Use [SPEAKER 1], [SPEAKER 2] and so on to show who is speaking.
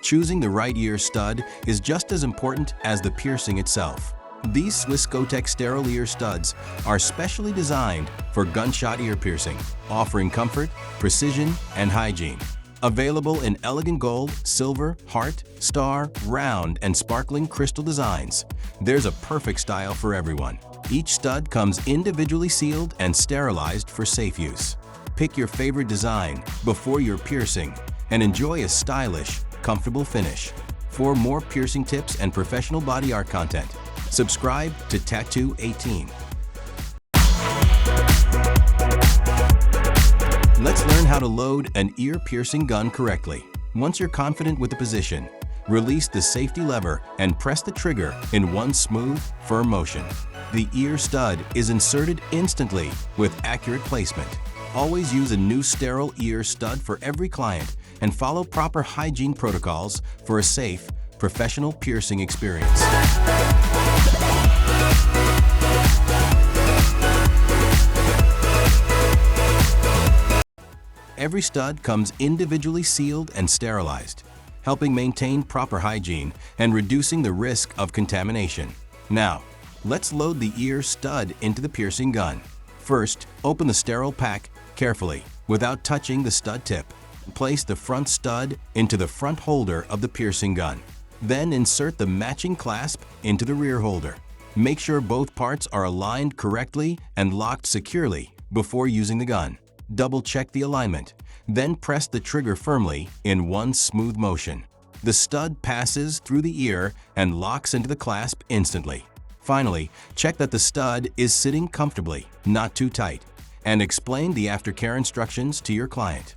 [SPEAKER 1] Choosing the right ear stud is just as important as the piercing itself. These Swiss Gotex sterile ear studs are specially designed for gunshot ear piercing, offering comfort, precision, and hygiene. Available in elegant gold, silver, heart, star, round, and sparkling crystal designs, there's a perfect style for everyone. Each stud comes individually sealed and sterilized for safe use. Pick your favorite design before your piercing and enjoy a stylish, comfortable finish. For more piercing tips and professional body art content, subscribe to Tattoo 18. Let's learn how to load an ear piercing gun correctly. Once you're confident with the position, release the safety lever and press the trigger in one smooth, firm motion. The ear stud is inserted instantly with accurate placement. Always use a new sterile ear stud for every client and follow proper hygiene protocols for a safe, professional piercing experience. Every stud comes individually sealed and sterilized, helping maintain proper hygiene and reducing the risk of contamination. Now, let's load the ear stud into the piercing gun. First, open the sterile pack carefully without touching the stud tip. Place the front stud into the front holder of the piercing gun. Then insert the matching clasp into the rear holder. Make sure both parts are aligned correctly and locked securely before using the gun. Double-check the alignment, then press the trigger firmly in one smooth motion. The stud passes through the ear and locks into the clasp instantly. Finally, check that the stud is sitting comfortably, not too tight, and explain the aftercare instructions to your client.